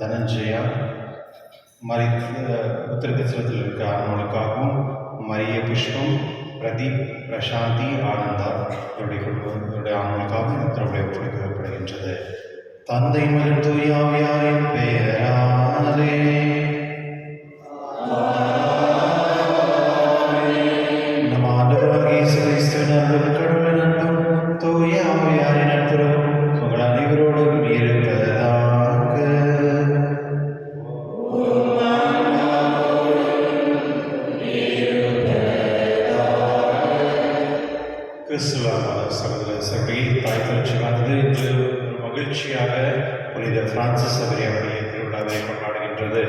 தனஞ்சயா உத்தரகத்தில் இருக்க அவங்களுக்காகவும் மரிய புஷ்பம் பிரதீப் பிரசாந்தி ஆனந்தா இவருடைய குடும்பங்களுடைய அவங்களுக்காகவும் உத்தரவுடைய ஒப்புவிக்கப்படுகின்றது. தந்தை மகன் தூய ஆவியாரின் பெயராலே நம் ஆண்டவராகிய இயேசு கிறிஸ்துவின் அருளும் கடவுளின் அன்பும் தூய ஆவியாரின் நட்புறவும் உங்கள் அனைவரோடும் இருப்பதாக. இன்று மகிழ்ச்சியாக புனித பிரான்சிஸ் அவருடைய திருவிழாவை கொண்டாடுகின்றது.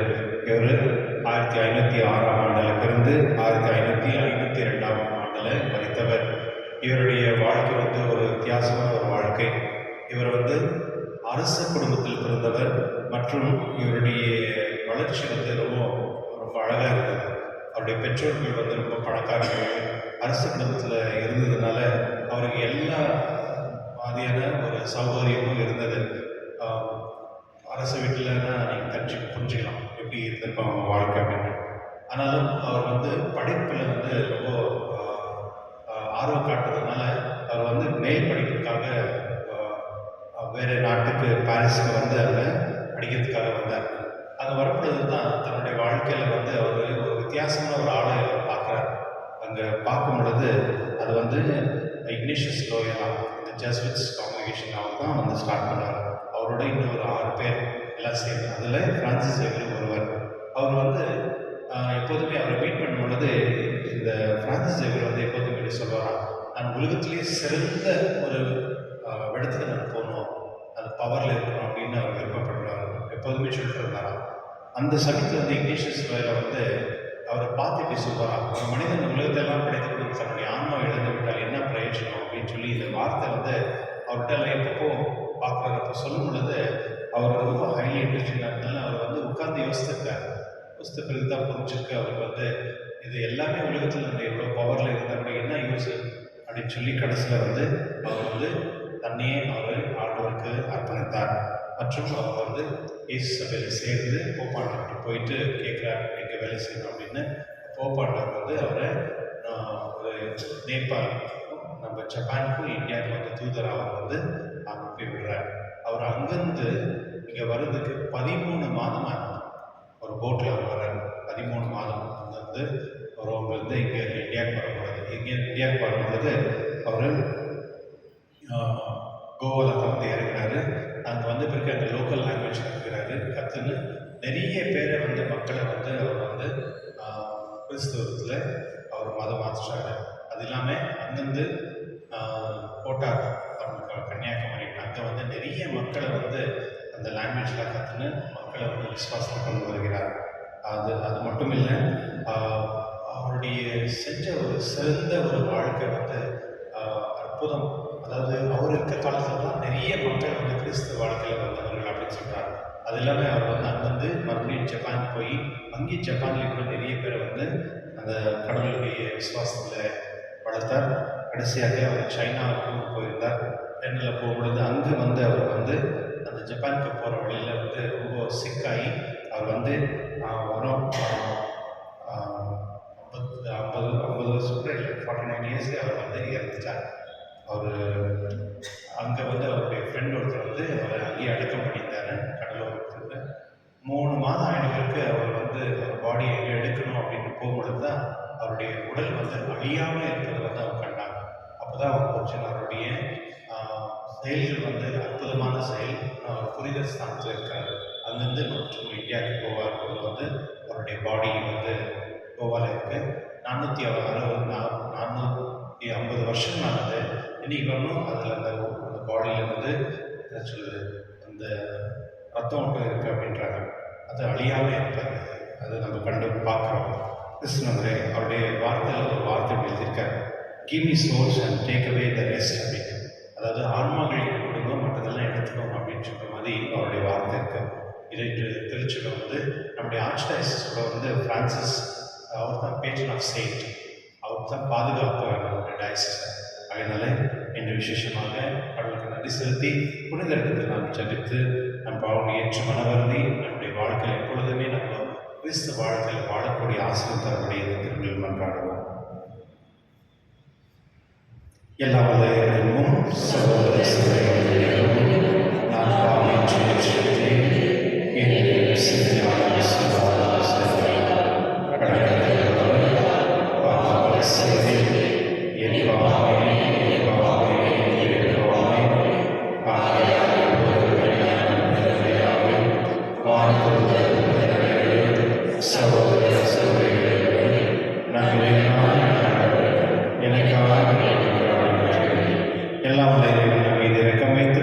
இவர் 1506 பிறந்து 1552 மரித்தவர். இவருடைய வாழ்க்கை ஒரு வித்தியாசமான ஒரு வாழ்க்கை. இவர் அரச குடும்பத்தில் பிறந்தவர் மற்றும் இவருடைய வளர்ச்சி ரொம்ப ரொம்ப அழகாக இருந்தது. அவருடைய பெற்றோர்கள் ரொம்ப பணக்காரர்கள், அரச குடும்பத்தில் இருந்ததுனால அவருக்கு எல்லா மாதிரியான ஒரு சௌகரியமும் இருந்தது. அரச வீட்டில்னா நீங்கள் புரிஞ்சுக்கலாம் எப்படி இருந்திருப்பாங்க வாழ்க்கை அப்படின்னு. ஆனாலும் அவர் படிப்பில் ரொம்ப ஆர்வம் காட்டுறதுனால அவர் மேல் படிப்புக்காக வேறு நாட்டுக்கு பாரிஸுக்கு அங்கே படிக்கிறதுக்காக வந்தார். அங்கே வரப்பொழுது தான் தன்னுடைய வாழ்க்கையில் அவர் ஒரு வித்தியாசமான ஒரு ஆளை பார்க்குறார். அங்கே பார்க்கும் பொழுது அது இக்னேஷியஸ் லோயலா இந்த ஜெசுவிட்ஸ் காங்கிரிகேஷன் அவர் தான் ஸ்டார்ட் பண்ணார். அவரோட இன்னும் ஒரு 6 பேர் எல்லாம் சேர்ந்து, அதில் பிரான்சிஸ் சேவியர் ஒருவர். அவர் எப்போதுமே அவரை மீட் பண்ணும் பொழுது இந்த பிரான்சிஸ் சேவியர் எப்போதுமே இப்படி சொல்லுவாராம், நான் உலகத்திலேயே சிறந்த ஒரு இடத்துக்கு நான் போகணும், அது பவரில் இருக்கணும் அப்படின்னு அவர் விருப்பப்படுவார். எப்போதுமே சொல்லிட்டு இருந்தாராம். அந்த சமயத்தில் இக்னேஷியஸ் லோயலா அவரை பார்த்து இப்படி சொல்லுவாராம், ஒரு மனிதன் உலகத்தெல்லாம் கிடைத்து தன்னுடைய ஆன்மா இழந்து விட்டால் என்ன பிரயோஜனம் அப்படின்னு சொல்லி இந்த வார்த்தை அவர்கிட்ட எப்பப்போ பார்க்குறப்ப சொல்லும் பொழுது அவர் ரொம்ப ஹைலி இன்ட்ரெஸ்டிங்காக இருந்தாலும் அவர் உட்கார்ந்து யோசித்திருக்கார். யோசித்த பிறகு தான் புரிஞ்சிருக்கு அவருக்கு இது எல்லாமே உலகத்தில் எவ்வளோ பவரில் இருந்தால் என்ன யூஸ் அப்படின்னு சொல்லி கடைசியில் அவர் தன்னையே அவர் ஆண்டவருக்கு அர்ப்பணித்தார். மற்றும் அவர் இயேசு சபையில் சேர்ந்து போப்பாண்டவர்கிட்ட போயிட்டு கேட்குறார், எங்கே வேலை செய்யணும் அப்படின்னு. போப்பாண்டவர் அவரை ஒரு நேபாள், நம்ம ஜப்பானுக்கும் இந்தியாவுக்கும் தூதராக அனுப்பி விடுறார். அவர் அங்கேருந்து இங்கே வர்றதுக்கு 13 மாதமாக ஒரு போட்டில் அவர் வர்றார். 13 மாதம் ரோம்லேருந்து இங்கே இந்தியாவுக்கு வரப்படுது. இந்தியாவுக்கு வரும்பொழுது அவர் கோவாவில் தான் இறங்குறாரு. அங்கே பிறகு அந்த லோக்கல் லாங்குவேஜ் கற்றுக்கிறாரு. கற்றுன்னு நிறைய பேரை மக்களை அவர் கிறிஸ்தவத்தில் அவர் மதம் மாற்றுறாரு. அது இல்லாமல் அங்கேருந்து கோட்டார் கன்னியாகுமரி அங்கே நிறைய மக்களை அந்த லாங்குவேஜ்லாம் கற்றுன்னு மக்களை விசுவாசத்தில் கொண்டு வருகிறார். அது மட்டும் இல்லை, அவருடைய செஞ்ச ஒரு சிறந்த ஒரு வாழ்க்கை அற்புதம். அதாவது அவர் இருக்க காலத்தில் தான் நிறைய மக்கள் வந்து கிறிஸ்துவ வாழ்க்கையில் வந்தவர்கள் அப்படின்னு சொல்கிறார். அது இல்லாமல் அவர் வந்து அங்கேருந்து மறுபடியும் ஜப்பான் போய் அங்கேயும் ஜப்பான்லேயே கூட நிறைய பேரை வந்து அந்த கடவுளுடைய விசுவாசத்தில் வளர்த்தார். கடைசியாக அவர் சைனாவுக்கும் போயிருந்தார். தென்னில் போகும்பொழுது அங்கே வந்து அவர் வந்து அந்த ஜப்பானுக்கு போகிற வழியில் வந்து ரொம்ப சிக்காகி அவர் வந்து வரும் 50 வருஷம் கூட இல்லை, 49 இயர்ஸ்க்கு அவர் வந்து இறந்துட்டார். அவர் அங்கே வந்து அவருடைய ஃப்ரெண்ட் ஒருத்தர் வந்து அவர் அங்கேயே அடக்கம் பண்ணியிருந்தார் கடலோரத்தில். 3 மாதம் ஆயிடுவதற்கு அவர் வந்து அவர் பாடியை எடுக்கணும் அப்படின்னு போகும்பொழுது தான் அவருடைய உடல் வந்து அழியாமல் இருப்பதை வந்து அவர் கண்டாங்க. அப்போ தான் அவர் கொஞ்சம் அவருடைய செயல்கள் வந்து அற்புதமான செயல். அவர் புனித ஸ்தானத்தில் இருக்கார். அங்கேருந்து மற்றும் இந்தியாவுக்கு போவார். வந்து அவருடைய பாடி வந்து கோவாவில் இருக்கு. 450 வருஷம் ஆனது. இன்னைக்கு வரணும் அதில் அந்த பாடியில் வந்து என்ன சொல்லுது, அந்த ரத்தம் மட்டும் இருக்குது அப்படின்றாங்க. அது அழியாமல் இருப்பார். அதை நம்ம கண்டு பார்க்குறோம். கிறிஸ்துவரே அவருடைய வார்த்தையில் ஒரு வார்த்தை எழுதியிருக்கார், give me souls and take away the rest அப்படின்னு. அதாவது ஆன்மாக்கள் கொடுங்க, மற்றதெல்லாம் எடுத்துக்கோங்க அப்படின்னு சொல்கிற மாதிரி அவருடைய வார்த்தை இருக்கு. இதை திருச்சியில் வந்து நம்முடைய ஆர்ச்டயசிஸோட வந்து பிரான்சிஸ் அவர் தான் பேட்ரன் ஆஃப் செயின்ட், அவர் தான் பாதுகாப்பார் நம்முடைய டயசிஸை. அதனால இன்று விசேஷமாக கடவுளுக்கு நன்றி செலுத்தி புனித இடத்தில் நாம் ஜபித்து நம் பாவனை ஏற்று மனவருந்தி நம்முடைய வாழ்க்கையில் எப்பொழுதுமே நம்ம கிறிஸ்து வாழ்க்கையில் வாழக்கூடிய ஆசிரியர் தரக்கூடிய திருமணம் மன்றாடுவோம். எல்லா வல்லையும் சகோதர சகோதரிகளும் நான் பாவம் எல்லாம் மீது இறக்கம் வைத்து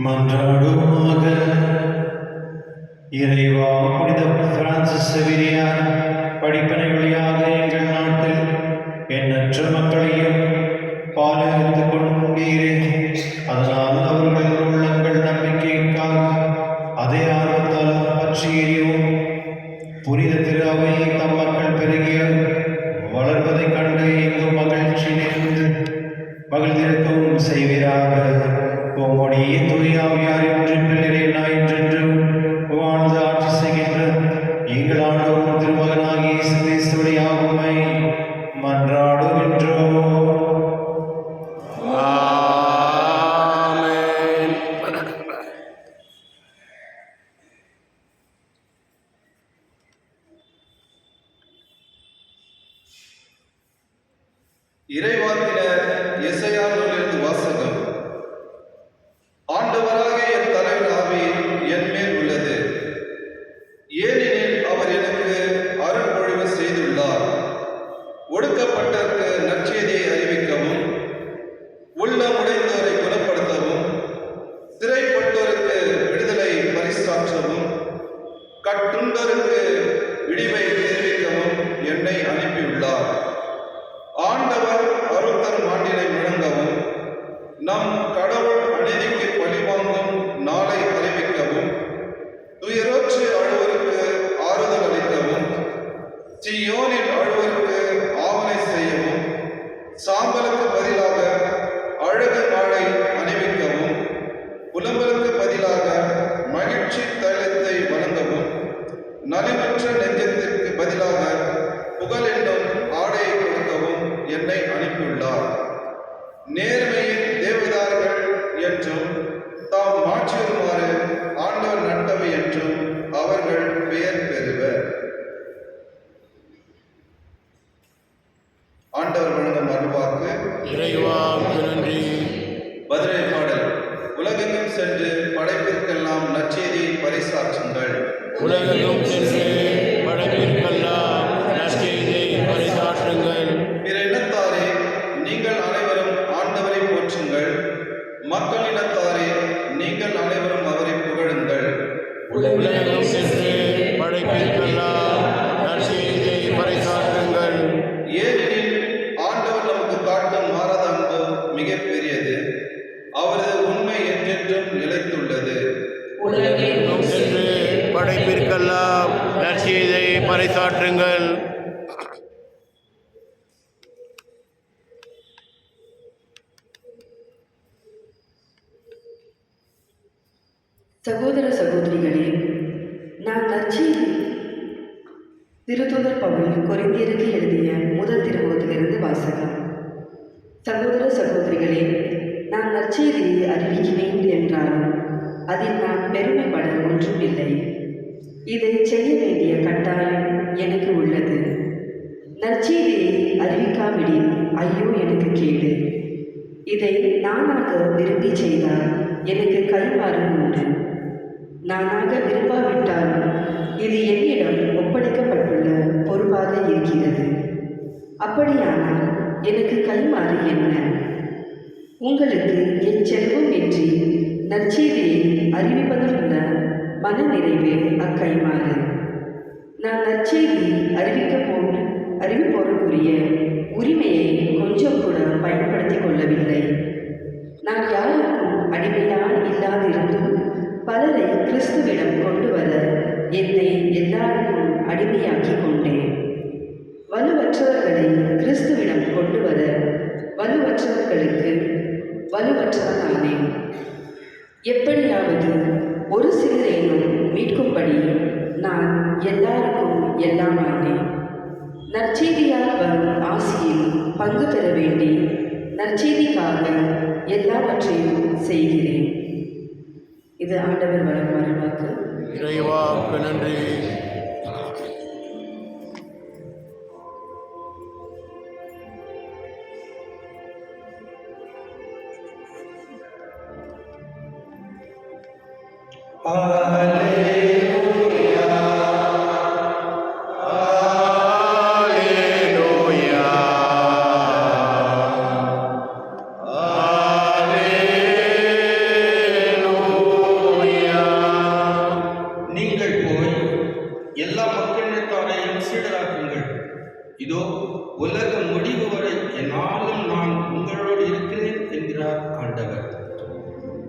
மன்றாடுமாக. இறைவா, புனித பிரான்சிஸ் செவேரியார் படிப்பனை வழியாக எங்கள் நாட்டில் எண்ணற்ற மக்களையும் பாதுகாத்துக் கொண்டீரே. அதனால் அவர்கள் உள்ளங்கள் நம்பிக்கைக்காக அதே ஆர்வத்தால் பற்றி எறியவும் புனித திரு அவை தம் மக்கள் பெருகிய வளர்வதைக் கண்டு எங்கும் மகிழ்ச்சி நிறைந்து மகிழ்ந்திருக்கவும் செய்வீராக. உம்முடைய தூய ஆவியாரின் ஒன்றிப்பில் என்றென்றும் வாழ்ந்து ஆட்சி செய்கின்ற எங்கள் ஆண்டவரும் திருமகனாகிய இயேசு கிறிஸ்துவின் உம்மை மன்றாடுகின்றோம். ஆமென். இறைவாக்கினர் எசையாவிலிருந்து வாசகம். ஆண்டவராகிய என் தலைவர் ஆவி என் மேல் உள்ளது, ஏனெனில் அவர் எனக்கு அருள்பொழிவு செய்துள்ளார். ஒடுக்கப்பட்டவருக்கு நற்செய்தியை அறிவிக்கவும், உள்ளமுடைந்தோரை குணப்படுத்தவும், சிறைப்பட்டோருக்கு விடுதலை பரிசாற்றவும், கட்டுண்டோருக்கு விடிவை தெரிவிக்கவும் என்னை அனுப்பியுள்ளார். ஆண்டவர் அருள் தரும் ஆண்டினை முழங்கவும், நம் கடவுள் அநீதிக்கு பழிவாங்கும் நாளை அறிவிக்கவும், துயரோற்று அழுவோருக்கு ஆறுதல் அளிக்கவும், சீயோனில் அழுவோருக்கு ஆவணை செய்யவும், சாம்பலுக்கு பதிலாக அழகு மாலை அணிவிக்கவும், புலம்பலுக்கு பதிலாக மகிழ்ச்சி தைலத்தை வழங்கவும், நலிவற்ற நெஞ்சத்திற்கு பதிலாக புகழ் என்னும் ஆடையை கொடுக்கவும் என்னை அனுப்பியுள்ளார். நேர்மையின் தேவதார்கள் என்றும் தாம் மாற்றியுமாறு ஆண்டவர் நட்டவை என்றும் அவர்கள் பெயர் பெறுவர். ஆண்டவர் வழங்கும் அருள்வாக்கு. இறைவாவுக்கு நன்றி. பதிலை பாடல். உலகெங்கும் சென்று படைப்பிற்கெல்லாம் நற்செய்தியை பறைசாற்றுங்கள். உலகெங்கும் சென்று படைப்பிற்கெல்லாம் நற்செய்தியை பறைசாற்றுங்கள். பிற இனத்தாரே, நீங்கள் அனைவரும் ஆண்டவரை போற்றுங்கள். மக்களினத்தாரே, நீங்கள் அனைவரும் அவரை புகழுங்கள். உலகெங்கும் சென்று படைப்பிற்கெல்லாம் நற்செய்தியை பறைசாற்றுங்கள். ஏனெனில் ஆண்டவர் நமக்கு காட்டும் மாறாத அன்பு மிகப் பெரியது, அவரது உண்மை என்றென்றும் நிலைத்துள்ளது. உலகெங்கும் சென்று படைப்பிற்கெல்லாம் நற்செய்தியை பறைசாற்றுங்கள். சகோதர சகோதரிகளே, நான் நற்செய்தி திருத்தூதர் பவுல் கொரிந்தியருக்கு எழுதிய முதல் திருமுகத்திலிருந்து வாசகம். சகோதர சகோதரிகளே, நான் நற்செய்தியை அறிவிக்கிறேன் என்றாலும் அதில் நான் பெருமைப்பட ஒன்றும் இல்லை. இதை செய்ய வேண்டிய கட்டாயம் எனக்கு உள்ளது. நற்செய்தியை அறிவிக்காவிடில் ஐயோ எனக்கு கேடு. இதை நானாக விரும்பி செய்தால் எனக்கு கைமாறு உண்டு. நானாக விரும்பாவிட்டாலும் இது என்னிடம் ஒப்படைக்கப்பட்டுள்ள பொறுப்பாக இருக்கிறது. அப்படியானால் எனக்கு கைமாறு என்ன? உங்களுக்கு என் செல்வம் இன்றி நற்செய்தியை அறிவிப்பதிலுள்ள மன நிறைவே அக்கைமாறு. நான் நற்செய்தி அறிவிப்போருக்குரிய உரிமையை கொஞ்சம் கூட பயன்படுத்திக் கொள்ளவில்லை. நான் யாருக்கும் அடிமையால் இல்லாதிருந்தும் பலரை கிறிஸ்துவிடம் கொண்டு வர என்னை எல்லாருக்கும் அடிமையாக்கி கொண்டேன். வலுவற்றவர்களை கிறிஸ்துவிடம் கொண்டு வர வலுவற்றவர்களுக்கு வலுவற்றவனானேன். எப்படியாவது ஒரு சிலரேனும் மீட்கும்படி நான் எல்லாருக்கும் எல்லாமானேன். நற்செய்தியால் வரும் ஆசியில் பங்கு பெற வேண்டி நற்செய்திக்காக எல்லாவற்றையும் செய்கிறேன். இது ஆண்டவர் வழங்கும் அருள்வாக்கு. இறைவாவுக்கு நன்றி.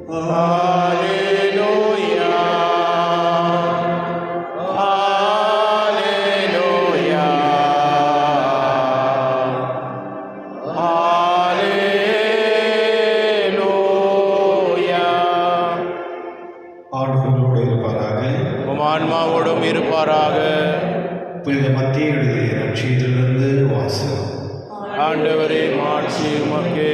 Alleluia. Alleluia. Alleluia. ஆண்டவரோடு இருப்பாராக. உம் ஆன்மாவோடும் இருப்பாராக. புனித மத்திய எழுதிய நற்செய்தியிலிருந்து வாசகம். ஆண்டவரே மாட்சி உமக்கே.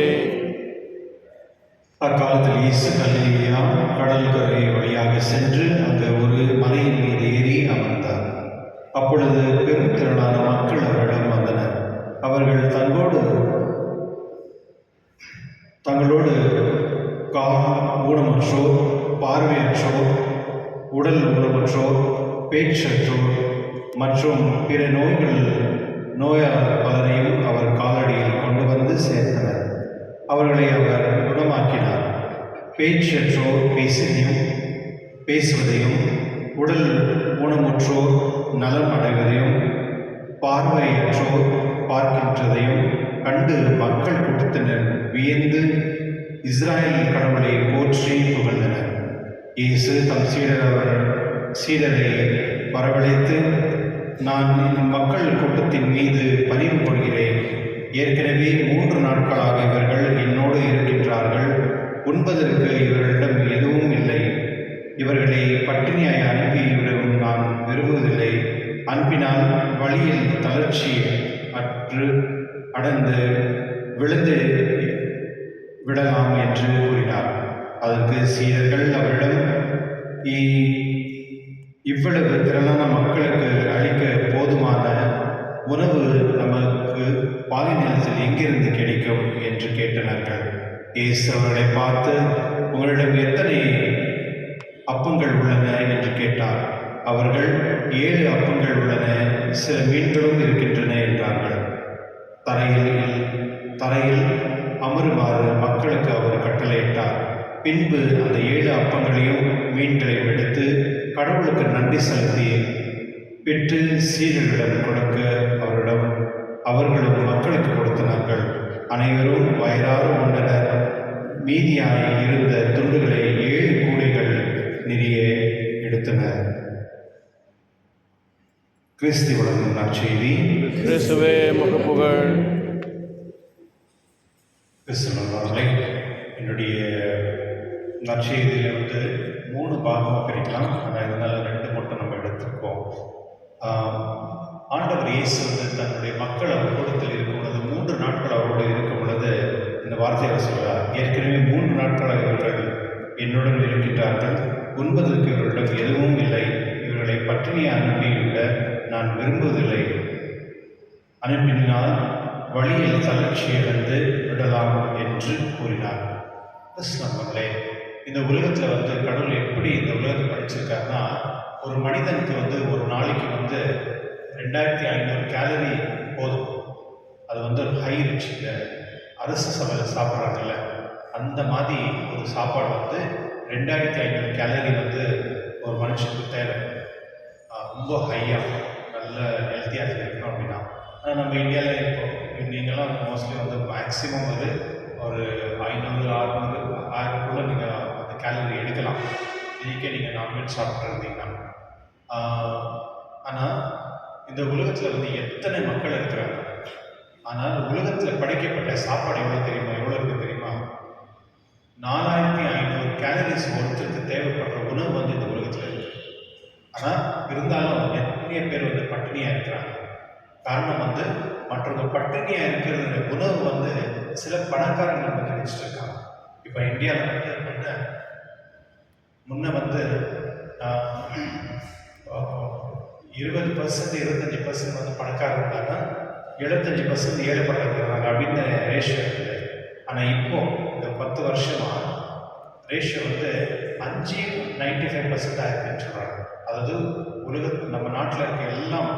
அக்காலத்தில் இயேசு கலிலேயா கடற்கரை வழியாக சென்று அங்கு ஒரு மலையின் மீது ஏறி அமர்ந்தார். அப்பொழுது பெரும் திரளான மக்கள் அவரிடம் வந்தனர். அவர்கள் தங்களோடு ஊனமுற்றோர், பார்வையற்றோர், உடல் ஊனமுற்றோர், பேச்சற்றோர் மற்றும் பிற நோயாளர் பலரையும் அவர் காலடியில் கொண்டு வந்து சேர்த்தனர். அவர்களை அவர் குணமாக்கினார். பேச்சற்றோர் பேசுவதையும், உடல் ஊனமுற்றோர் நலம் அடைவதையும், பார்வையற்றோர் பார்க்கின்றதையும் கண்டு மக்கள் கூட்டத்தினர் வியந்து இஸ்ராயேல் கடவுளை போற்றி புகழ்ந்தனர். இயேசு தம் சீடரை வரவழைத்து, நான் மக்கள் கூட்டத்தின் மீது பரிவு கொள்கிறேன். ஏற்கனவே 3 நாட்களாக இவர்கள் என்னோடு இருக்கின்றார்கள். உண்பதற்கு இவர்களிடம் எதுவும் இல்லை. இவர்களை பட்டினியாய் அனுப்பிவிடவும் நான் விரும்புவதில்லை. அனுப்பினால் வழியில் தளர்ச்சி அடைந்து விழுந்து விடலாம் என்று கூறினார். அதற்கு சீடர்கள் அவரிடம், இவ்வளவு திரளான மக்களுக்கு அளிக்க போதுமான உணவு நமக்கு பாலைநிலத்தில் எங்கிருந்து கிடைக்கும் என்று கேட்டனர்கள். இயேசு அவர்களை பார்த்து, உங்களிடம் எத்தனை அப்பங்கள் உள்ளன என்று கேட்டார். அவர்கள் 7 அப்பங்கள் உள்ளன, சில மீன்களும் இருக்கின்றன என்றார்கள். தரையில் அமருமாறு மக்களுக்கு அவர் கட்டளையிட்டார். பின்பு அந்த 7 அப்பங்களையும் மீன்களையும் எடுத்து கடவுளுக்கு நன்றி செலுத்தி பெற்று சீடர்களிடம் கொடுக்க அவர்களும் மக்களுக்கு கொடுத்தனார்கள். அனைவரும் வயிறார உண்டனர். மீதியாய் இருந்த துண்டுகளை 7 கூடைகள் நிறைய எடுத்தனர். கிறிஸ்து வழங்கும் நற்செய்தி. கிறிஸ்துவே உமக்கு புகழ். கிறிஸ்துவர்களே, என்னுடைய நற்செய்தியில் 3 பாகமாக பிரிக்கலாம். ஆனால் இதனால் 2 மட்டும் நம்ம எடுத்துருக்கோம். ஆண்டவர் இயேசு தன்னுடைய மக்கள் அவர் கூட்டத்தில் இருக்கும் பொழுது 3 நாட்கள் அவரோடு இருக்கும் பொழுது இந்த வார்த்தையை சொல்கிறார். ஏற்கனவே 3 நாட்களாக இவர்கள் என்னுடன் இருக்கின்றார்கள். உண்பதற்கு இவர்களிடம் எதுவும் இல்லை. இவர்களை பட்டினியை அனுப்பிவிட நான் விரும்புவதில்லை. அனுப்பினால் வழியில் தளர்ச்சியடைந்து விடலாம் என்று கூறினார். கிறிஸ்தவர்களே, இந்த உலகத்தில் கடவுள் எப்படி இந்த உலகத்தை படிச்சிருக்காருன்னா, ஒரு மனிதனுக்கு ஒரு நாளைக்கு 2500 கேலரி போதும். அது ஒரு ஹை ரிச் அரசு சபையில் சாப்பிட்றாங்கல்ல, அந்த மாதிரி ஒரு சாப்பாடு 2500 கேலரி ஒரு மனுஷனுக்கு தேவை. ரொம்ப ஹையாக நல்ல ஹெல்த்தியாக இருக்கணும் அப்படின்னா. ஆனால் நம்ம இந்தியாவில் இப்போ நீங்கள்லாம் மோஸ்ட்லி மேக்ஸிமம் ஒரு 500, 600, 1000 நீங்கள் அந்த கேலரி எடுக்கலாம். இன்றைக்கே நீங்கள் நான்வெஜ் சாப்பிட்ருந்தீங்கன்னா. ஆனால் இந்த உலகத்தில் எத்தனை மக்கள் இருக்கிறாங்க. ஆனால் உலகத்தில் படைக்கப்பட்ட சாப்பாடு எவ்வளோ இருக்குது தெரியுமா? 4500 கேலரிஸ் ஒருத்தருக்கு தேவைப்படுற உணவு இந்த உலகத்தில் இருக்குது. ஆனால் இருந்தாலும் நிறைய பேர் பட்டினியாக இருக்கிறாங்க. காரணம் மற்றவங்க பட்டினியாக இருக்கிற உணவு சில பணக்காரங்கள் வச்சுட்டு இருக்காங்க. இப்போ இந்தியாவில் முன்ன 20% 25% பணக்காரங்க இருந்தாங்க, 75% ஏழைப்பட்டிருக்கிறாங்க அப்படின்னு ரேஷியோ இருக்குது. ஆனால் இப்போ இந்த 10 வருஷமாக ரேஷியோ 95% ஆயிருக்குன்னு சொல்கிறாங்க. அதாவது நம்ம நாட்டில் இருக்க எல்லாம்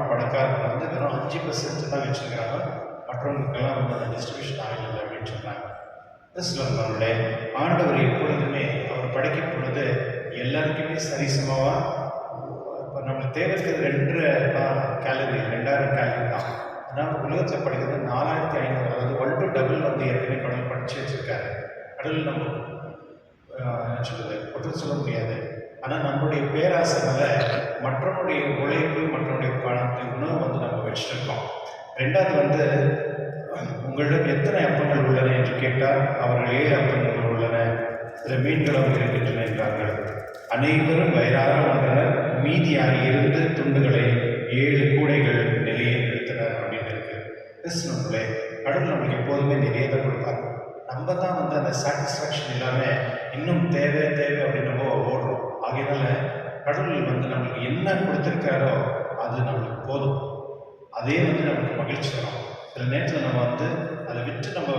பணக்காரங்க வெறும் 5% தான் வச்சுருக்கிறாங்க. மற்றவங்களுக்கெல்லாம் டிஸ்ட்ரிபியூஷன் ஆகலை அப்படின்னு சொல்கிறாங்க. கிறிஸ்துவர்களுடைய ஆண்டவர் எப்பொழுதுமே அவர் படைக்கும் பொழுது எல்லாருக்குமே சரிசமமாக இப்போ நம்மளுக்கு தேவைக்கு 2000 கேலரி தான். ஆனால் உலகத்தில் படிக்கிறது 4500, அதாவது 1 to double ஏற்கனவே கடவுள் படித்து வச்சுருக்காரு. கடவுள் நம்ம என்ன சொல்றது குற்றம் சொல்ல முடியாது. ஆனால் நம்மளுடைய பேராசைனால மற்றவனுடைய உழைப்பு மற்றவனுடைய பணத்தை உணவு வந்து நம்ம வச்சுருக்கோம். ரெண்டாவது வந்து உங்களிடம் எத்தனை அப்பங்கள் உள்ளன என்று கேட்டால் அவர்கள் 7 அப்பங்கள் உள்ளன, சில மீன்களும் இருக்கின்றன என்றார்கள். அனைவரும் வயிறார உண்டனர், மீதியாக இருந்து துண்டுகளை 7 கூடைகள் நிறைய எடுத்தனர் அப்படின்னு இருக்கு. கிறிஸ்தவர்களே, கடவுள் நம்மளுக்கு எப்போதுமே நிறைய தான் கொடுப்பார். நம்ம தான் வந்து அந்த சாட்டிஸ்ஃபேக்ஷன் இல்லாமல் இன்னும் தேவை தேவை அப்படின்னு நம்ம ஓடுறோம். ஆகையினால கடவுள் வந்து நம்மளுக்கு என்ன கொடுத்துருக்காரோ அது நம்மளுக்கு போதும், அதே வந்து நமக்கு மகிழ்ச்சி தரும். சில நேரத்தில் நம்ம வந்து அதை விட்டு நம்ம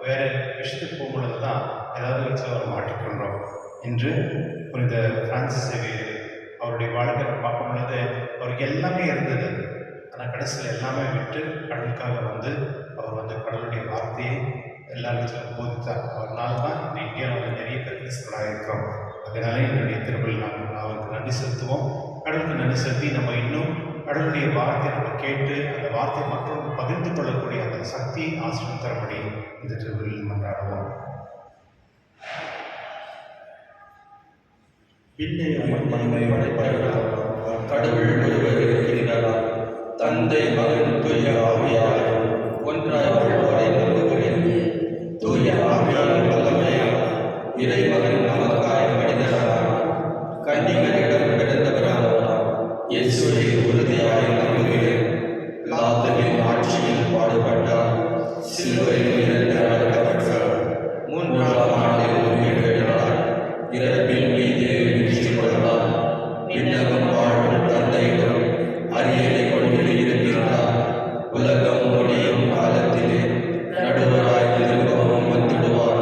வேறு விஷயத்துக்கு போகும்பொழுது தான் ஏதாவது வச்சு அவர் மாற்றிக்கொள்கிறோம். இன்று புனித பிரான்சிஸ் சேவியர் அவருடைய வாழ்க்கையை பார்க்கும் பொழுது அவருக்கு எல்லாமே இருந்தது, ஆனால் கடைசியில் எல்லாமே விட்டு கடலுக்காக வந்து அவர் வந்து கடவுளுடைய வார்த்தையை எல்லா இடத்துலையும் போதித்தார். அவர்னால தான் இந்த இந்தியாவில் வந்து நிறைய பேர் கிறிஸ்தவர்களாக இருக்கிறோம். அதனால என்னுடைய திருவிழா நாம் அவருக்கு நன்றி செலுத்துவோம். கடவுளுக்கு நன்றி செலுத்தி நம்ம இன்னும் கடவுளுடைய வார்த்தையை நம்ம கேட்டு அந்த வார்த்தையை மற்றவங்க பகிர்ந்து கொள்ளக்கூடிய அந்த சக்தி ஆசிரியம் தரபடி இந்த திருவிழா மன்றாடுவோம். கடவுள் ஒருவர் இருக்கிறார், தந்தை மகன் தூய ஆவியார் ஒன்றாய் வாழ்வோரை நம்புகிறேன். தூய ஆவியார் வல்லமையார் இறைமகன் நமக்காய் மனிதரானார், கன்னிகளிடம் பிறந்தவரானார். இயேசுவை உறுதியாய் நம்புகிறேன். லாத்தரின் ஆட்சியில் பாடுபட்டார், சிலுவையில் இருந்து அடக்கப்பட்டார், 3ஆம் நாளில் உயிர்த்தெழுந்தார், இறப்பின் மீது வெற்றி கொண்டார், விண்ணகம் வாழும் தந்தையிடம் அரியணை கொண்டு இருக்கிறார். உலகம் முடியும் காலத்திலே நடுவராய் திரும்பவும் வந்துடுவார்.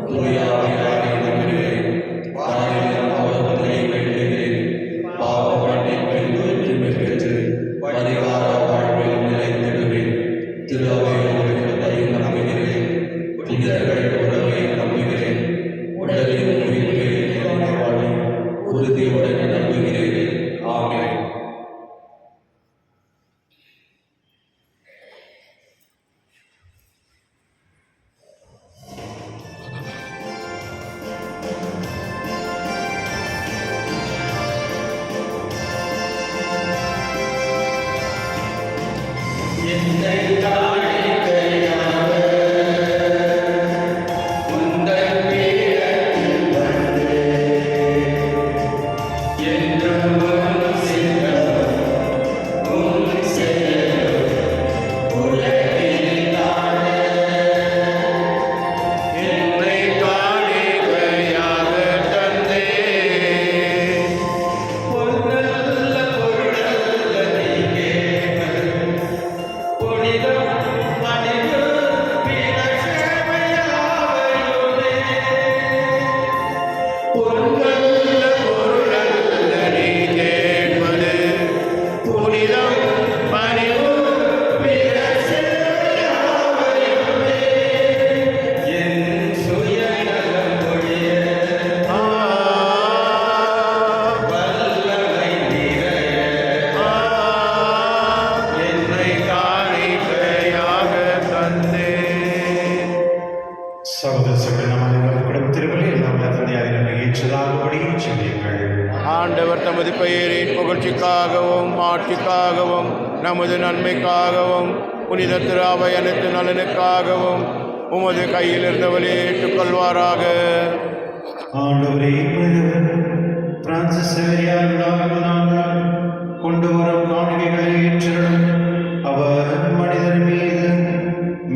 தூய ஆவியாரை நம்புகிறேன், பாரிலும் அவர் உன்னை வேண்டுகிறேன். பாவ மன்னிப்பின் உரிமை பெற்று பரிகார வாழ்வில் நிலைத்திடுவேன். திருவையை நம்புகிறேன், புனிதர்கள் உறவை நம்புகிறேன், உடலின் உயிர்ப்பை நிறைவாழி உறுதியுடன் நம்புகிறேன். ஆமென். என்னை காணிக்கையாக தந்தே, பொருளல்ல பொருளல்ல நீ கேட்பது புனிதம் பணிவு பிற சேவையாவையுமே. ஆ, என்னை காணிக்கையாக தந்தே. சகோதர சகோதரி, நாம் அனைவரும் திருவிழா எல்லாம் தந்தையாக நம்மை ஏற்றதாகபடி செய்யுங்கள். ஆண்டவர் தமது பெயரின் புகழ்ச்சிக்காகவும் ஆட்சிக்காகவும் நமது நன்மைக்காகவும் புனித திராவை அனைத்து நலனுக்காகவும் உமது கையில் இருந்தவளே ஏற்றுக்கொள்வாராக. ஆண்டவரே, பிரான்சிஸ் சேவியர் விழாவில் நாங்கள் கொண்டு வரும் காணிக்கைகளை ஏற்றிடும். அவர் மனிதர் மீது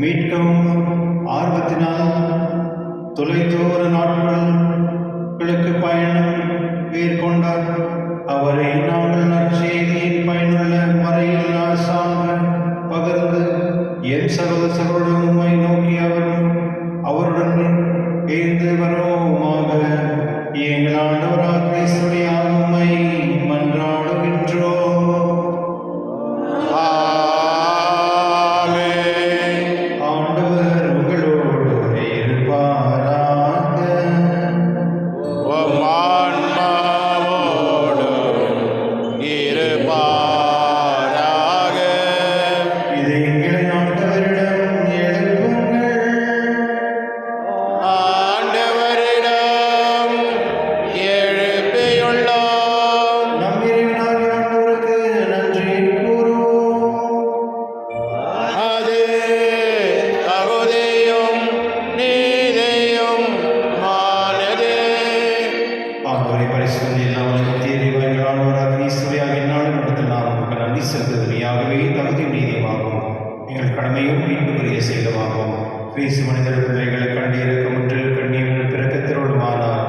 மீட்கவும் ஆர்வத்தினால் தொலைதூர நாட்களுக்கு பயணம் மேற்கொண்டார். அவரை நாங்கள் நற்செய்தியின் பயனுள்ள மறையில்லா சான்று பகிர்ந்து என் சகோதர சகோதரர் உம்மை நோக்கி அவருடன் எழுந்து வருவோமாக. எங்கள் ஆண்டவராக கிறிஸ்துவின் உம்மை மன்றாடுகின்றோம். ஆமென். ஆண்டவர் உங்களோடு இருப்பாராக. உம் ஆன்மாவோடும் இருப்பாராக. இதை எங்களை ஆண்டவரிடம் எழுப்புங்கள். ஆண்டவரே பேசு மனிதர் பிள்ளைகளை கண்டு இறக்கமுன்று கண்ணியமும் பிறக்கத்திரோடுமானார்.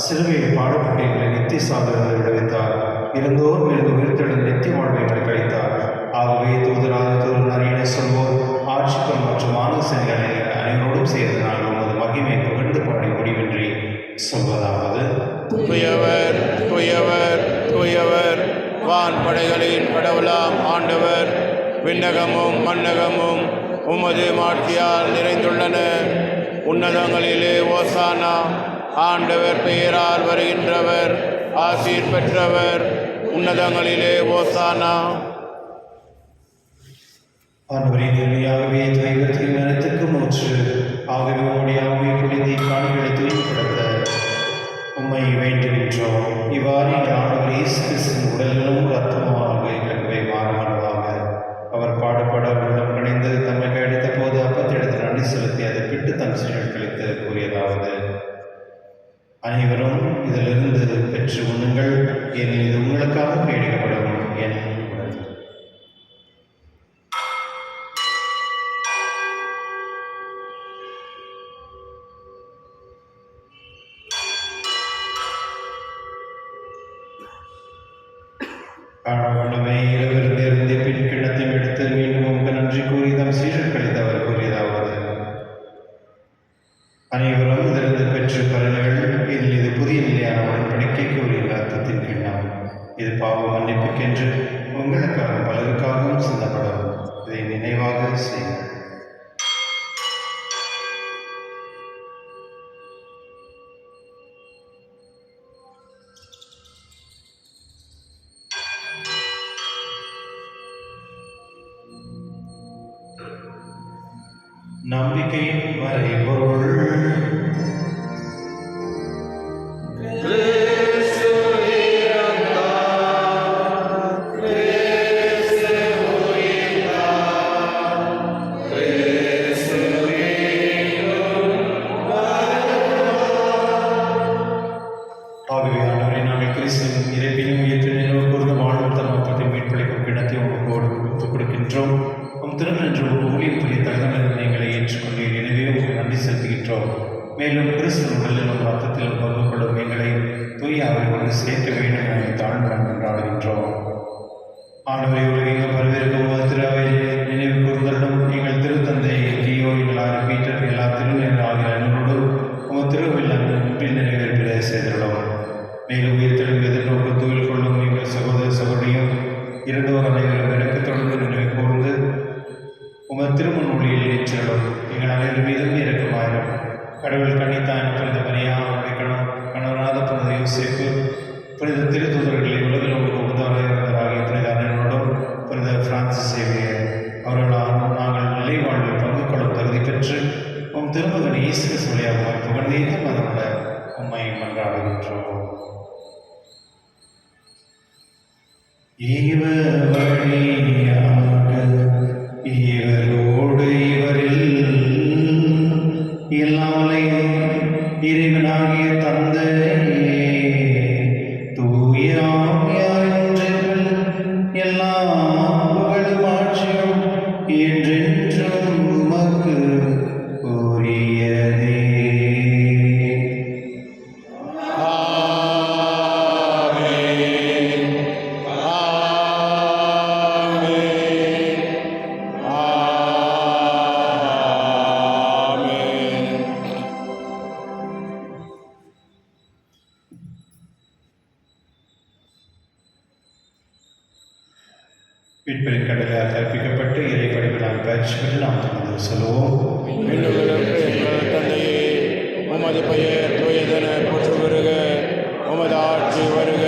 சிலுவையில் பாடுபட்டு எங்களை நித்திய சாதனை விடுவித்தார். இருந்தோர் மீது உயிர்த்தெழுந்து நித்திய வாழ்வை கழித்தார். ஆகவே தூதர் அறியனை சொல்வோர் ஆட்சிகள் மற்றும் ஆலோசனைகளை அனைவரோடும் சேர்ந்து நாங்கள் உமது மகிமை புகழ்ந்து பாடி முடிவின்றி சொல்வதாவது: தூயவர் தூயவர் தூயவர், வான் படைகளின் கடவுளாம் ஆண்டவர். விண்ணகமும் மண்ணகமும் உமது மாட்சியால் நிறைந்துள்ளன. உன்னதங்களிலே ஓசானா. ஆண்டவர் பெயரால் வருகின்றவர் ஆசீர் பெற்றவர். உன்னதங்களிலே ஓசானா. ஆண்டவரின் நிலையாகவே தெய்வத்தின் மனத்துக்கு மூச்சு. ஆகவே உம்முடைய ஆவி புனிதி காணிகளை தூய்மைப்படுத்த உம்மை வேண்டுகின்றோம். இவ்வாறு எங்கள் ஆண்டவர் இயேசு கிறிஸ்துவின் உடலிலும் ரத்தமாக எங்களுக்கு மாறுமாறுவாக. அவர் பாடுபட உள்ளம் கணிந்து தம்மை கையெடுத்த போது அப்பத்திடத்தில் நன்றி செலுத்தி அதை பிட்டு தம் சீடர்கள் கழித்து கூறியதாவது: அனைவரும் இதிலிருந்து பெற்று உண்ணுங்கள், ஏனெனில் இது உங்களுக்காக கையெடுக்கப்படும் என் உடல். ஆண்டவனமே இரவிலிருந்து இருந்த பின் கிண்ணத்தையும் எடுத்து மீண்டும் உங்கள் நன்றி கூறி தம் சீடர்கள் கழித்தவர் கூறியதாவது: அனைவரும் இதிலிருந்து பெற்று பலன்கள், இதில் இது புதிய நிலையான உடன்படிக்கைக்கு உரிய ரத்தத்தின் கிண்ணம். இது பாவ மன்னிப்புக்கென்று உங்களுக்காக பலருக்காகவும் சிந்தப்படும். இதை நினைவாக செய்யுங்கள். நம்பிக்கையின் மறைபொருள். ஆகவே ஆண்டவரை நாங்கள் கிறிஸ்துவின் இறைப்பினும் உயிர்ப்பினும் கூர்ந்த வாழ்வு தமப்பத்தை மீட்பளிக்கும் கிணத்தை உங்களுக்கு ஒப்புக் கொடுக்கின்றோம். உம் திருநன்று ஊழியம் புரிய தகுந்த எங்களை ஏற்றுக்கொண்டு எனவே உங்களுக்கு நன்றி செலுத்துகின்றோம். மேலும் கிறிஸ்துவின் உடலிலும் ரத்தத்திலும் பங்கு கொள்ளும் எங்களை தூய அவை கொண்டு சேர்க்க வேண்டும் என தாழ்வுடன் கொண்டாடுகின்றோம். ஆண்டவரை உலகெங்கும் வரவேற்கும் திருவை நினைவு கூர்ந்தலும் எங்கள் திருத்தந்தை லியோ, எங்கள் பீட்டர், எல்லா திருநெல் ஆகிய அன்பரோடும் உங்கள் திருவில் அன்பில் நிறைவேற்பிட செய்துள்ளோம். மேலும் உயிர்த்தெழும் எதிர்நோக்கு தூயில் கொள்ளும் எங்கள் சகோதர சகோதரியும் இருந்தோர் அனைவரும் இறக்கத்தொடர்ந்து நினைவு கூர்ந்து உமது திருமண ஒளியில் ஏற்றிடும். எங்கள் அனைவர் மீதும் இறக்குமாயிரும். கடவுள் கன்னித்தாயின் புனித மரியா, அவருடைய கணவராத புனித யோசேப்பு, புனித திருத்தூதர்களை உலகில் உகந்தவராக இருந்தவராகிய புனித அனைவரோடும் புனித பிரான்சிஸ் சேவியர் அவர்களால் நாங்கள் நிலை வாழ்வில் பங்கு கொள்ளும் தகுதி பெற்று உம் திருமகன் இயேசு கிறிஸ்து வழியாக புகழ்ந்தேந்த மதமுட உம்மை மன்றாடுகின்றோம். இவர் வழியாக இவரோடு இவரில் எல்லாவற்றையும் இறைவனாகிய தந்தையே தூய ஆவியார் ஒன்றில் எல்லா புகழும் ஆட்சியும் என்றென்றும் உமக்கு உரியதே. மீட்பரின் கடலால் கற்பிக்கப்பட்டு இறை படிப்பினால் பயிற்சி பெற்று நாம் தொடர்ந்து சொல்லுவோம். எங்கள் தந்தையே, உமது பெயர் தூயதென போற்று வருக. உமது ஆட்சி வருக.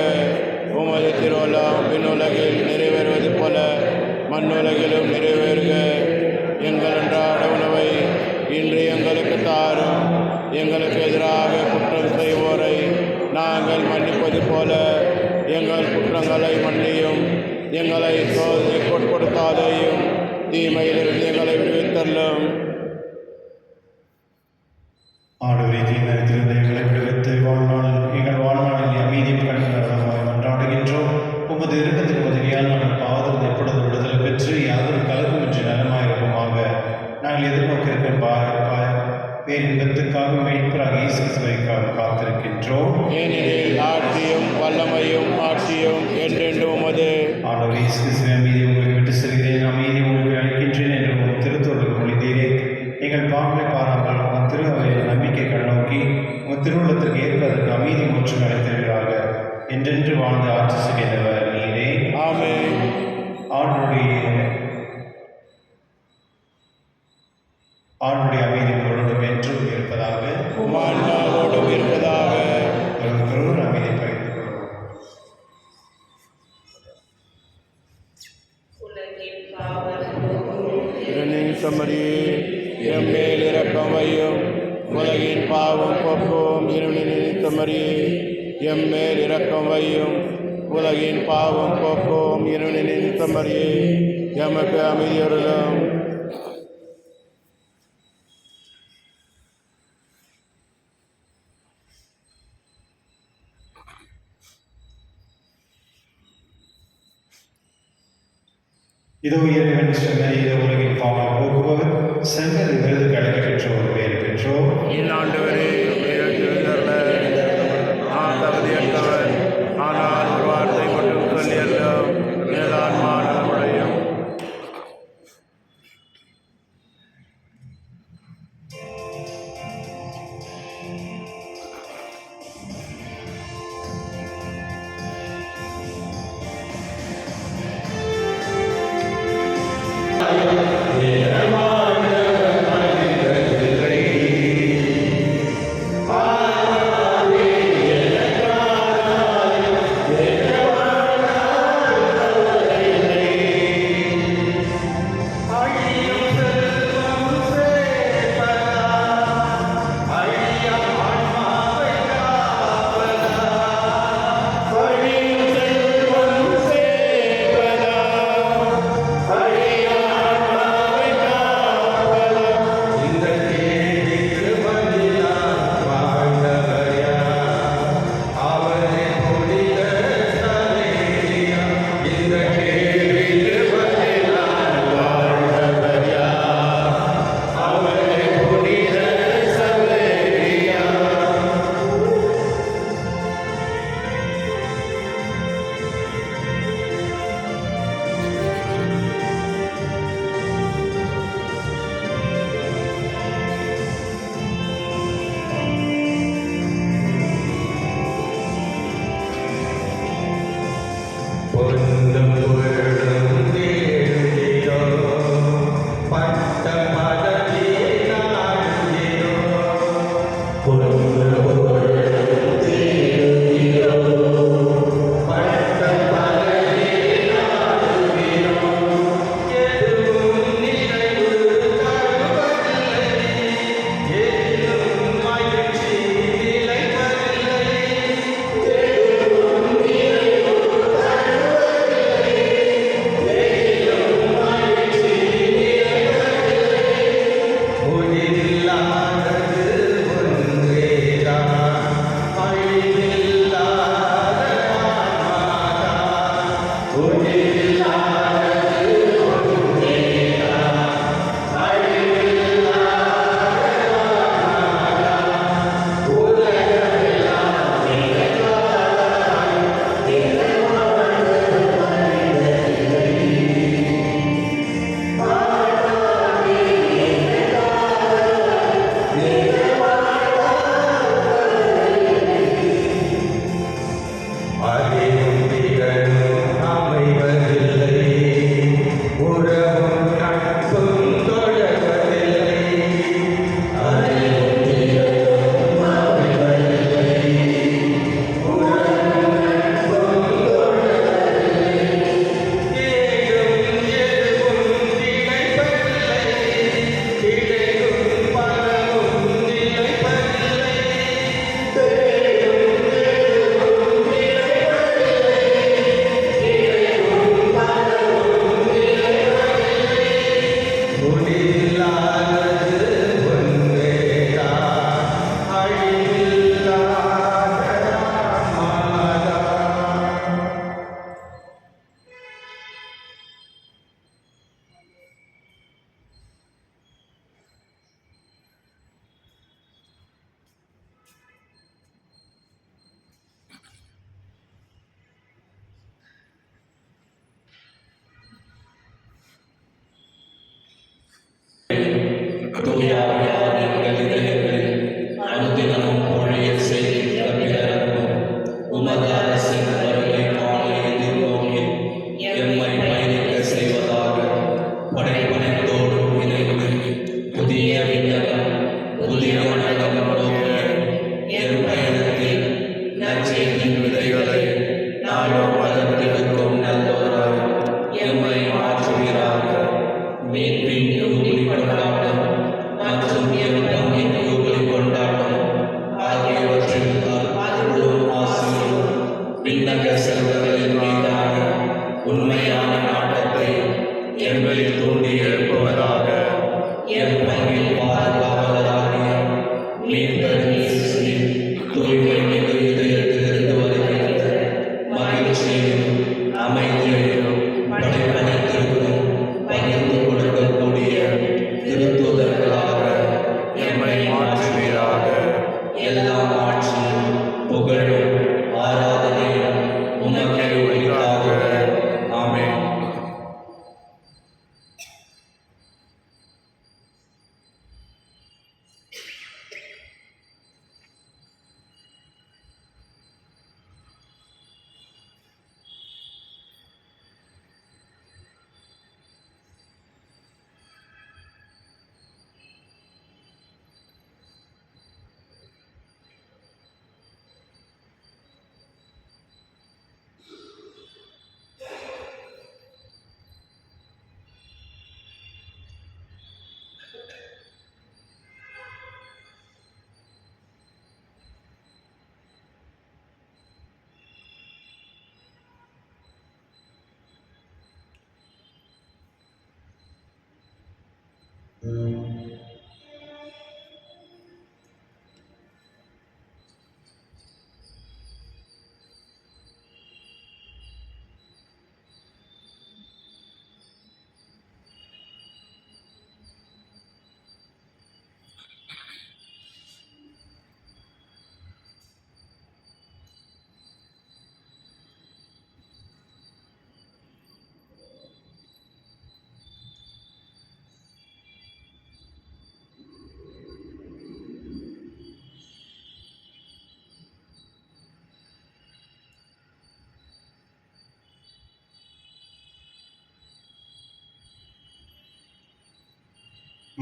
உமது திருவுளம் விண்ணுலகில் நிறைவேறுவது போல மண்ணுலகிலும் நிறைவேறுக. எங்கள் அன்றாட உணவை இன்று எங்களுக்கு தாரும். எங்களுக்கு எதிராக குற்றம் செய்வோரை நாங்கள் மன்னிப்பது போல எங்கள் குற்றங்களை மன்னியும். எங்களை சோதனைக்கு உட்படுத்தாதேயும், தீமையிலிருந்து எங்களை விடுவித்தள்ளும். ஆண்டவரே, தீமையிலிருந்து எங்களை விடுவித்து எங்கள் வாழ்நாளில் அமைதியும் கண்ணுமாக மன்றாடுகின்றோம். உமது இரக்கத்தின் உதவியால் நாங்கள் பாவத்தில் எப்பொழுது விடுதலை பெற்று யாதொரு கலக்கமின்றி நலமாயிருப்போமாக. நாங்கள் எதிர்நோக்கியிருக்கும் பேரின்பத்துக்காக மீட்பராக இயேசு கிறிஸ்துவுக்காக காத்திருக்கின்றோம். ஏனெனில் ஆட்சியும் வல்லமையும் ஆட்சியும் என்றென்றும் உமது. ஆண்டவர் இயேசு கிறிஸ்துவின் அமைதி உங்களுக்கு விட்டு செல்கிறேன், அமைதி உங்களுக்கு அளிக்கின்றேன் என்று உங்கள் திருத்தொழுக்கு மொழிந்தீரே. எங்கள் பாவங்களை பாராமல் உங்கள் திரு அவையில் நம்பிக்கை கண்ணோக்கி உங்கள் திருவுள்ளத்திற்கு ஏற்பதற்கு அமைதி முற்று அளித்தீர்களாக. என்றென்று வாழ்ந்து ஆட்சி செய்கிறவர் நீரே. ஆமென். ஆண்டுடைய அமைதி உங்களோடும் என்றும் இருப்பதாக. உமான்மாவோடும் இருப்பதாக. ஒருவருக்கொருவர் அமைதி பகிர்ந்து கொள்வோம். இரணின் சமரியே எம் மேல் இரக்கம் வையும். உலகின் பாவம் போக்கும் இருளின் சமரியே எம் மேல் இரக்கம் வையும். உலகின் பாவம் போக்கும் இருளின் சமரியே எமக்கு அமைதியருளும். இதோ இறைவன் சொன்ன இது உலகின் பாவம் போக்குபவர் செங்கல் விருதுக்கு அழைக்கப்பெற்ற ஒரு பேர் பெற்றோர். இந்நாண்டவரே நான் தகுதியற்றவர், ஆனால் ஒரு வார்த்தை மட்டும் சொல்லி அல்லோம் எனது ஆன்மா நலமுடையும். மீட்பர் இயேசுவின் தூய்மை மிகு இதயத்திலிருந்து வருகின்ற மகிழ்ச்சியையும் அமைதியையும் படைப்பனைத்திற்கும் பகிர்ந்து கொடுக்கக்கூடிய திருத்தூதர்களாக எம்மை மாற்றுவீராக. எல்லா ஆட்சியும் புகழும் ஆராதனையும் உமக்கே உரித்தாக. ஆமென்.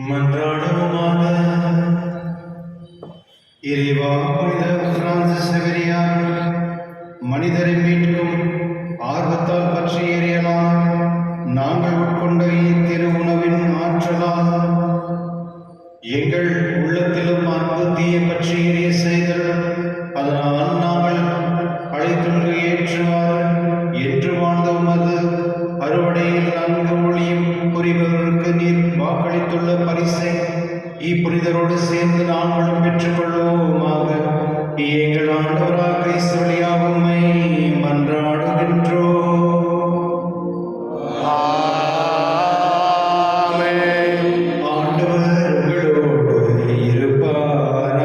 மன்றாடுவோமாக. இறைவா, புனித பிரான்சிஸ் செவேரியார் மனிதரை மீட்கும் ஆர்வத்தால் பற்றி எறியலாம் நாங்கள் உட்கொண்ட இத்திரு உணவின் ஆற்றலால் எங்கள் உள்ளத்திலும் அன்பு தீய பற்றி எரிய செய்தல். அதனால் நாங்கள் அழைத்துண்டு ஏற்றுவார் என்று வாழ்ந்த உமது அறுவடையில் நன்கு ஒளியும் புரிபவர்களுக்கு நீர் வாக்களித்துள்ள பரிசை இப்புனிதரோடு சேர்ந்து நாங்களும் பெற்றுக்கொள்வோமாக. எங்கள் ஆண்டவராக கிறிஸ்து வழியாக உம்மை மன்றாடுகின்றோம். ஆண்டவர் உங்களோடு இருப்பாராக.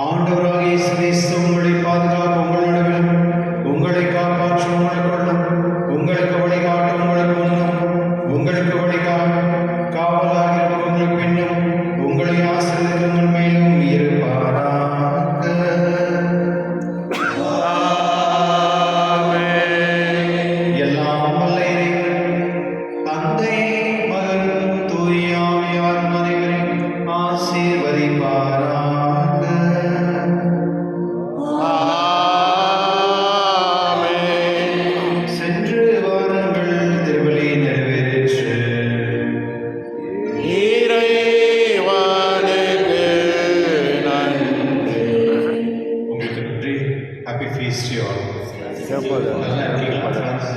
ஆண்டவராகிய இயேசு கிறிஸ்து உங்களை பாதுகாக்க உங்கள் நடுவில், உங்களை காப்பாற்ற உங்களுக்குள்ளும், உங்களுக்கு வழிகாட்ட உங்களுக்கு முன்னும், உங்களுக்கு காவலாக இருக்க உங்களுக்கு பின்னும், உங்களை ஆசீர்வதிக்க உங்கள் மேலும் இருப்பாராக. எல்லாம் வல்ல இறைவன், தந்தை, மகன், தூய ஆவியார் அனைவரையும் ஆசீர்வதிப்பாராக. சென்று வாருங்கள், திருப்பலி நிறைவேறிற்று. உங்களுக்கு நன்றி. Happy feast you all. நல்லா இருக்கீங்களா? ஃப்ரான்சிஸ்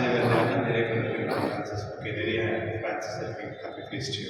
நிறைய பேர் இருக்கீங்களா? ஃப்ரான்சிஸ் ஓகே, நிறைய ஃப்ரான்சிஸ் இருக்கீங்க. Happy feast you.